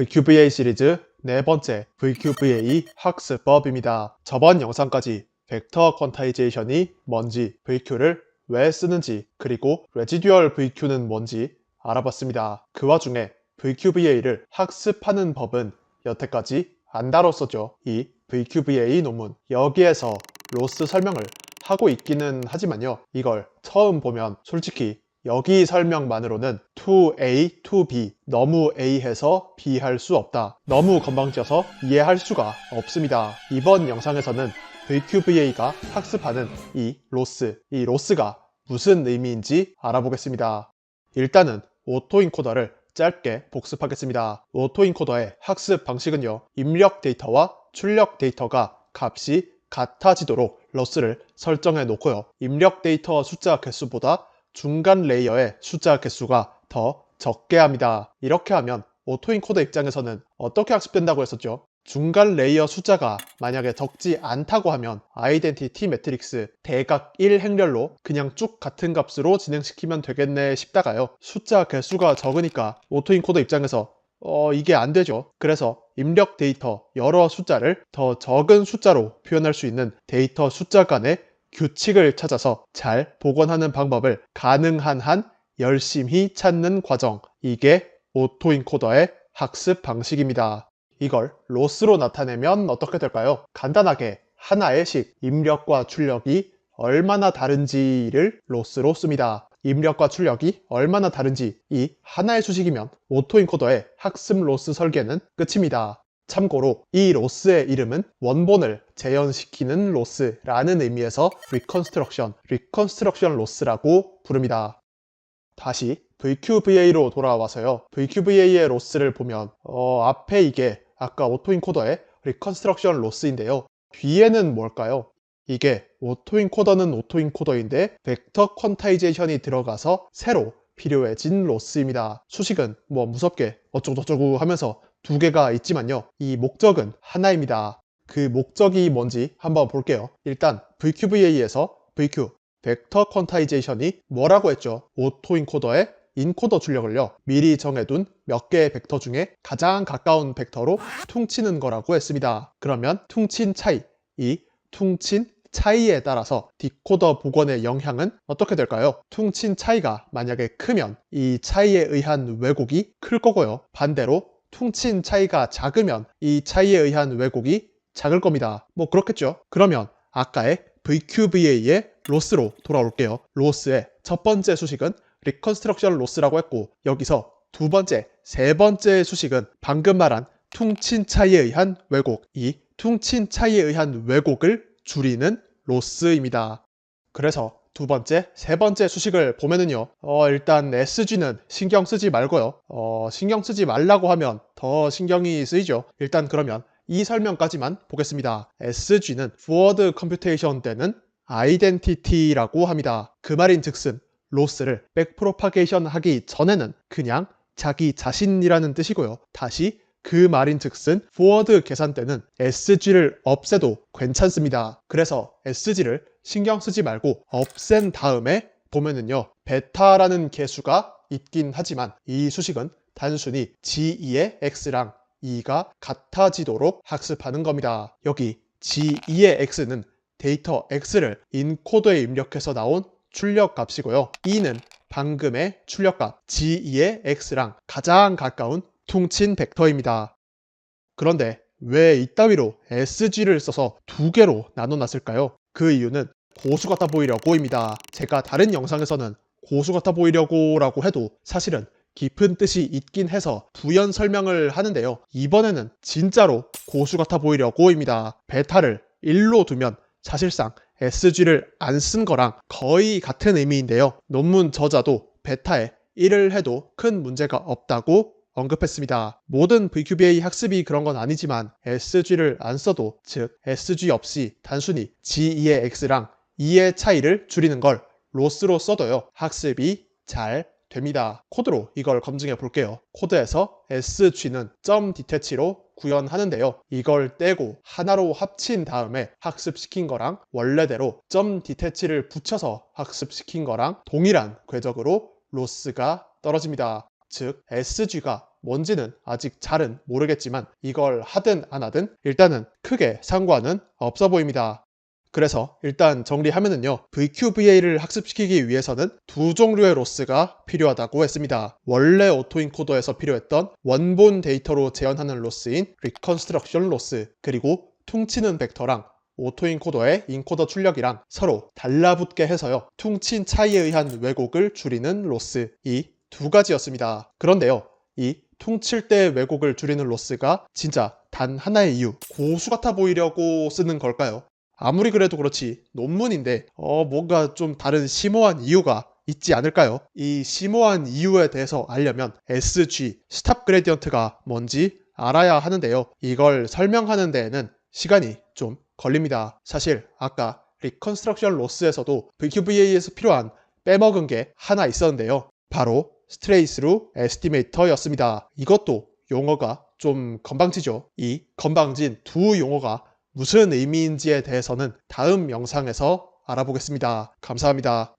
VQVA 시리즈 네 번째 VQVA 학습법입니다. 저번 영상까지 벡터 퀀타이제이션이 뭔지, VQ를 왜 쓰는지, 그리고 레지듀얼 VQ는 뭔지 알아봤습니다. 그 와중에 VQVA를 학습하는 법은 여태까지 안 다뤘었죠. 이 VQVA 논문, 여기에서 로스 설명을 하고 있기는 하지만요, 이걸 처음 보면 솔직히 여기 설명만으로는 2A, 2B, 너무 A 해서 B 할 수 없다, 너무 건방져서 이해할 수가 없습니다. 이번 영상에서는 VQVA가 학습하는 이 로스가 무슨 의미인지 알아보겠습니다. 일단은 오토인코더를 짧게 복습하겠습니다. 오토인코더의 학습 방식은요, 입력 데이터와 출력 데이터가 값이 같아지도록 로스를 설정해 놓고요, 입력 데이터 숫자 개수보다 중간 레이어의 숫자 개수가 더 적게 합니다. 이렇게 하면 오토인코더 입장에서는 어떻게 학습된다고 했었죠? 중간 레이어 숫자가 만약에 적지 않다고 하면 아이덴티티 매트릭스 대각 1 행렬로 그냥 쭉 같은 값으로 진행시키면 되겠네 싶다가요, 숫자 개수가 적으니까 오토인코더 입장에서 이게 안 되죠. 그래서 입력 데이터 여러 숫자를 더 적은 숫자로 표현할 수 있는 데이터 숫자 간의 규칙을 찾아서 잘 복원하는 방법을 가능한 한 열심히 찾는 과정, 이게 오토인코더의 학습 방식입니다. 이걸 로스로 나타내면 어떻게 될까요? 간단하게 하나의 식, 입력과 출력이 얼마나 다른지를 로스로 씁니다. 입력과 출력이 얼마나 다른지 이 하나의 수식이면 오토인코더의 학습 로스 설계는 끝입니다. 참고로 이 로스의 이름은 원본을 재현시키는 로스라는 의미에서 리컨스트럭션 로스라고 부릅니다. 다시 VQVA로 돌아와서요, VQVA의 로스를 보면 앞에 이게 아까 오토인코더의 리컨스트럭션 로스인데요, 뒤에는 뭘까요? 이게 오토인코더는 오토인코더인데 벡터 퀀타이제이션이 들어가서 새로 필요해진 로스입니다. 수식은 뭐 무섭게 어쩌고저쩌고 하면서 두 개가 있지만요, 이 목적은 하나입니다. 그 목적이 뭔지 한번 볼게요. 일단 VQVA에서 VQ, 벡터 퀀타이제이션이 뭐라고 했죠? 오토인코더의 인코더 출력을요, 미리 정해둔 몇 개의 벡터 중에 가장 가까운 벡터로 퉁치는 거라고 했습니다. 그러면 퉁친 차이, 이 퉁친 차이에 따라서 디코더 복원의 영향은 어떻게 될까요? 퉁친 차이가 만약에 크면 이 차이에 의한 왜곡이 클 거고요, 반대로 퉁친 차이가 작으면 이 차이에 의한 왜곡이 작을 겁니다. 뭐 그렇겠죠. 그러면 아까의 VQVA의 로스로 돌아올게요. 로스의 첫 번째 수식은 리컨스트럭션 로스라고 했고, 여기서 두 번째, 세 번째 수식은 방금 말한 퉁친 차이에 의한 왜곡, 이 퉁친 차이에 의한 왜곡을 줄이는 로스입니다. 그래서 두 번째, 세 번째 수식을 보면은요, 일단 SG는 신경 쓰지 말고요, 신경 쓰지 말라고 하면 더 신경이 쓰이죠. 일단 그러면 이 설명까지만 보겠습니다. SG는 Forward Computation 때는 아이덴티티라고 합니다. 그 말인 즉슨 로스를 백프로파게이션 하기 전에는 그냥 자기 자신이라는 뜻이고요, 다시 그 말인 즉슨 포워드 계산 때는 SG를 없애도 괜찮습니다. 그래서 SG를 신경 쓰지 말고 없앤 다음에 보면은요, 베타라는 개수가 있긴 하지만 이 수식은 단순히 G2의 X랑 2가 같아지도록 학습하는 겁니다. 여기 G2의 X는 데이터 X를 인코더에 입력해서 나온 출력 값이고요, 2는 방금의 출력값 G2의 X랑 가장 가까운 퉁친 벡터입니다. 그런데 왜 이따위로 SG를 써서 두 개로 나눠놨을까요? 그 이유는 고수 같아 보이려고입니다. 제가 다른 영상에서는 고수 같아 보이려고 라고 해도 사실은 깊은 뜻이 있긴 해서 부연 설명을 하는데요, 이번에는 진짜로 고수 같아 보이려고입니다. 베타를 1로 두면 사실상 SG를 안 쓴 거랑 거의 같은 의미인데요, 논문 저자도 베타에 1을 해도 큰 문제가 없다고 언급했습니다. 모든 VQVA 학습이 그런 건 아니지만 SG를 안 써도, 즉 SG 없이 단순히 G2의 X랑 2의 차이를 줄이는 걸 로스로 써도요, 학습이 잘 됩니다. 코드로 이걸 검증해 볼게요. 코드에서 SG는 점 디태치로 구현하는데요, 이걸 떼고 하나로 합친 다음에 학습시킨 거랑 원래대로 점 디태치를 붙여서 학습시킨 거랑 동일한 궤적으로 로스가 떨어집니다. 즉 SG가 뭔지는 아직 잘은 모르겠지만 이걸 하든 안 하든 일단은 크게 상관은 없어 보입니다. 그래서 일단 정리하면은요, VQVA를 학습시키기 위해서는 두 종류의 로스가 필요하다고 했습니다. 원래 오토인코더에서 필요했던 원본 데이터로 재현하는 로스인 리컨스트럭션 로스, 그리고 퉁치는 벡터랑 오토인코더의 인코더 출력이랑 서로 달라붙게 해서요, 퉁친 차이에 의한 왜곡을 줄이는 로스, 이 두 가지였습니다. 그런데요, 이 퉁칠 때 왜곡을 줄이는 로스가 진짜 단 하나의 이유, 고수 같아 보이려고 쓰는 걸까요? 아무리 그래도 그렇지 논문인데 뭔가 좀 다른 심오한 이유가 있지 않을까요? 이 심오한 이유에 대해서 알려면 SG, 스탑 그레디언트가 뭔지 알아야 하는데요. 이걸 설명하는 데에는 시간이 좀 걸립니다. 사실 아까 리컨스트럭션 로스에서도 VQVA에서 필요한 빼먹은 게 하나 있었는데요. 바로 스트레이스루 에스티메이터였습니다. 이것도 용어가 좀 건방지죠. 이 건방진 두 용어가 무슨 의미인지에 대해서는 다음 영상에서 알아보겠습니다. 감사합니다.